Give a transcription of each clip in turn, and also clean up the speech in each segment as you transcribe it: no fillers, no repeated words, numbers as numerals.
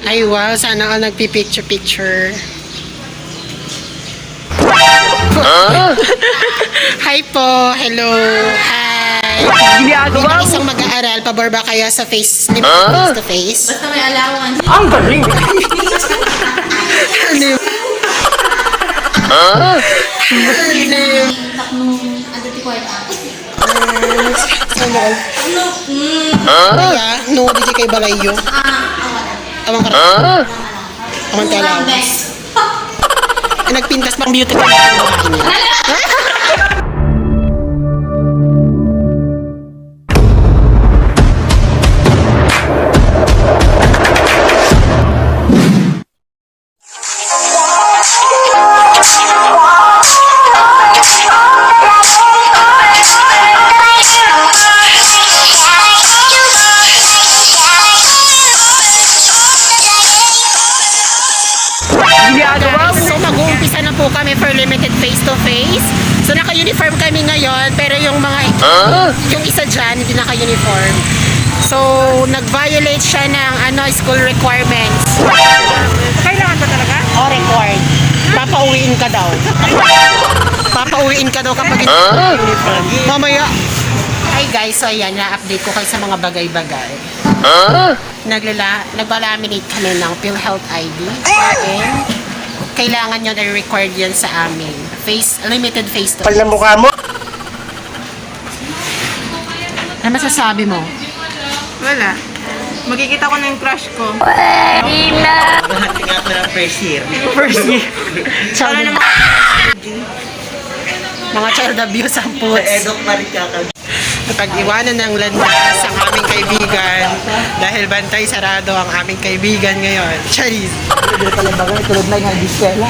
Ay, wow. Sana all nagpipicture-picture. Hi po. Hello. Hi. Bilang isang mag-aaral, pabor ba kayo sa face to face? Basta may allowance. Ang galing! Ano? Taknong adati ko ito. Kaya, no, di kay Balayo. Awang ka rin. Awang talaw. Nagpintas pang beauty pa rin. So mag-uumpisa na po kami for limited face-to-face. So naka-uniform kami ngayon, pero yung mga yung isa dyan, hindi naka-uniform. So nag-violate siya ng school requirements. Kailangan ba talaga? O required. Papauwiin ka daw. Papauwiin ka daw kapag hindi uniform. Mamaya. Hi guys, so ayan, na-update ko kayo sa mga bagay-bagay. Nagpa-laminate kami ng PhilHealth ID. And kailangan nyo na-record yan sa amin. Limited face to. Pal na mukha mo? Ano masasabi mo? Wala. Makikita ko na yung crush ko. Tingnan ko ng first year. First year. Mga child abuse ang puts. Edok pa rin kakag. Pag-iwanan ng landas ang aming kaibigan dahil bantay sarado ang aming kaibigan ngayon. Charis! Hindi pala bagay, tulad na yung diskwela.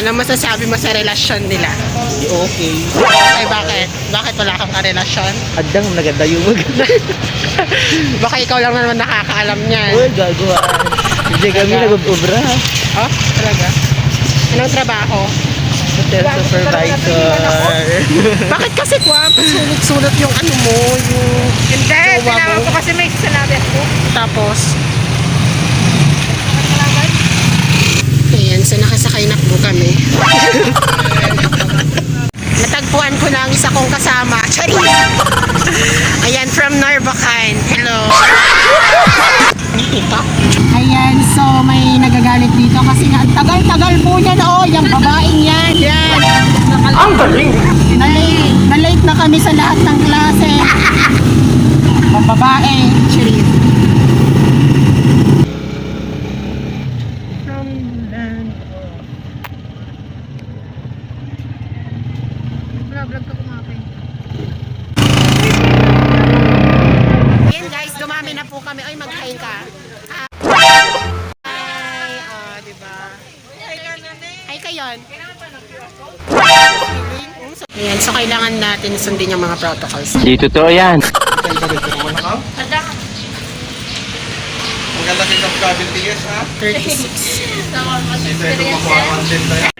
Ano masasabi mo sa relasyon nila? Okay. Ay bakit? Bakit wala kang karelasyon? Adang nagadayuwag. Baka ikaw lang naman nakakaalam niyan. Uy, gagawa. Hindi kami nag-ubra. Oh, talaga? Anong trabaho? Hotel supervisor. Bakit kasi sunod-sunod yung ano mo, yung Hindi, jowa tinawag mo? ko kasi may sinabi ako. Tapos, ayan, so nakasakay na po kami. Natagpuan ko na ang isa kong kasama. Charis! Ayan, from Narvacan. Hello! Ayan, so may nagagalit dito kasi nga, tagal-tagal po yan, oh, yung babaeng yan, yan. Ang galing! Na-late na kami sa lahat ng klase. Ang babae, Charis. Vlog ka kumapin. Ayan guys, dumami na po kami. Ay, mag-hi ka. Hi, oh, diba? Hi kayon. Ayan, so kailangan natin sundin yung mga protocols. Di totoo yan. Maganda kayo ng travel tickets, ha? 36. Ito yung makuha content na yan.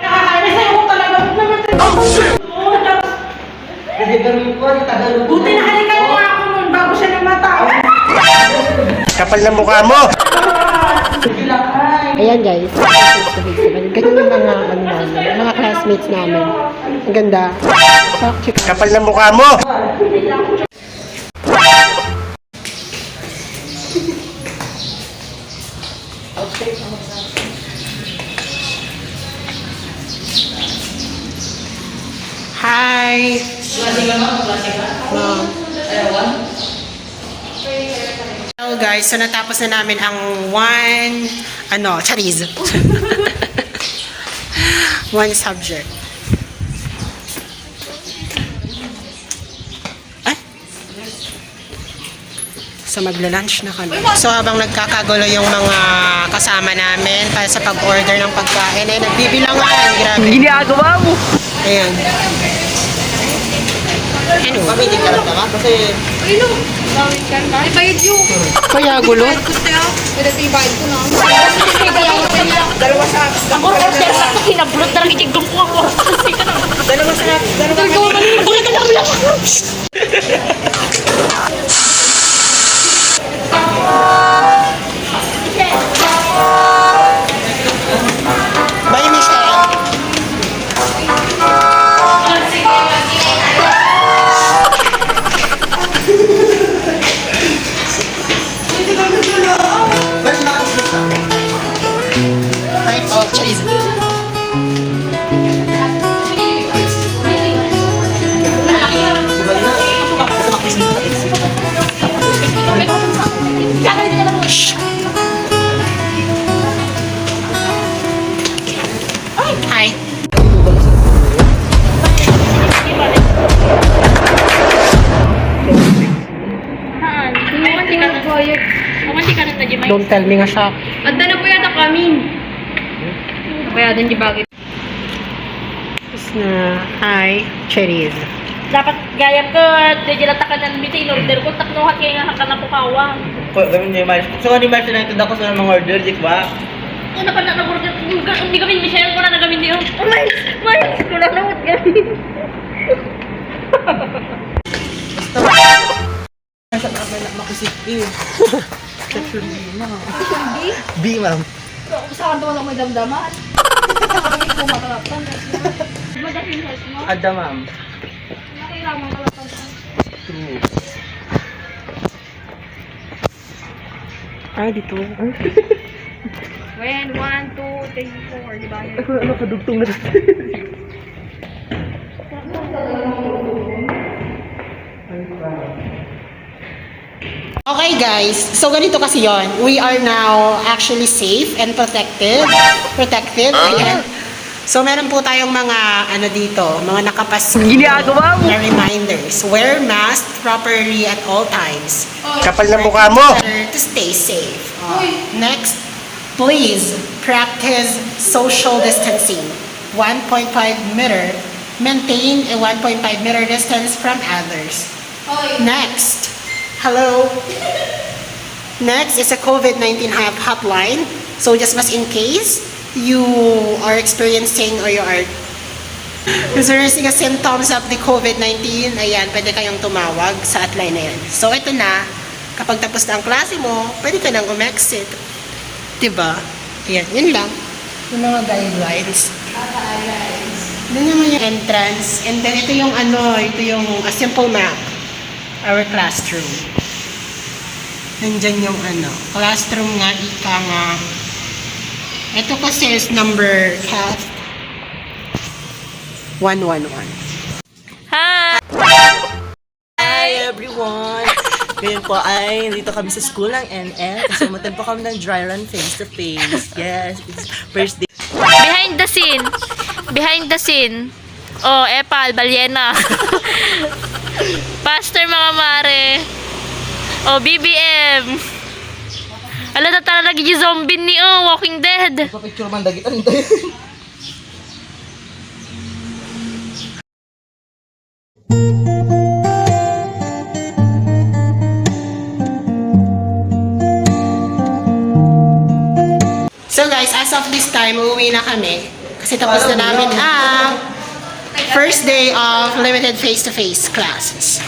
Buti na halikan mo ako nun bago siya namatay. Kapal na mukha mo! Ayan guys. Ganyan yung mga, mga classmates namin. Ang ganda. Kapal na mukha mo! Hi! Mom. Hello guys, so natapos na namin ang charis. One subject. Ay! So magla-lunch na kami. So habang nagkakagulo yung mga kasama namin para sa pag-order ng pagkain, ay nagbibilangan. Grabe. Ginagawa mo! Ayan. Ano? Kami hindi ka lang naman kasi... Ay no, gawin ka na. Ay bayad yun. Kaya gulo. Gusto niya. Pwede ito yung bayad ko na. Dalawa sa apps. Ang order sa kinablot na lang itigong ko ako. Dalawa sa apps. Don't tell me nga siya. At na po yata kami. Kaya din di bagay. Tapos na, hi, cherries. Dapat gayam ko at dijalata ka ng biti. In-order ko. Taknuhat kayo nga ka na po kawang. Gawin niyo yung Mars. So, ni Mars na ako sa mga order, di ba? Ano pa na nag-order? Hindi kami Michelle ko na nagamin niyo. Oh my! Ko na nawat gamin. B, ma'am. Saan daw lang may damdaman? Madafin health mo? Ada, ma'am. Nakailangan ka lang pang True. Dito. When 1, 2, 3, 4, di ba? Ano, kadugtong na. Okay guys, so ganito kasi yon. We are now actually safe and protected. Ayan. So meron po tayong mga ano dito, mga nakapas Ginagawa mo. na reminders. Wear mask properly at all times. Kapal na mukha mo. Better to stay safe. Next, please practice social distancing. 1.5 meter. Maintain a 1.5 meter distance from others. Next, hello. Next is a COVID-19 hotline. So just in case you are experiencing or you are experiencing a symptoms of the COVID-19, ayan, pwede kayong tumawag sa hotline na yan. So ito na, kapag tapos na ang klase mo, pwede ka nang umexit. Diba? Ayan, yun lang. Yung mga guidelines. Doon naman yung entrance. And then ito yung ito yung a simple map. Our classroom. Nandyan yung classroom nga, ika nga. Ito kasi is number 111. Hi! Hi everyone! Ngayon po ay dito kami sa school ng NL kasi umattend po kami ng dry run face to face. Yes, it's first day. Behind the scene. Behind the scene. Oh, Epal, Balyena. Pastor mga mare. Oh, BBM. Ala na tala lagi yung zombie ni Walking Dead. Picture man dagitan ito. So guys, as of this time, uuwi na kami. Kasi tapos na namin ang first day of limited face-to-face classes.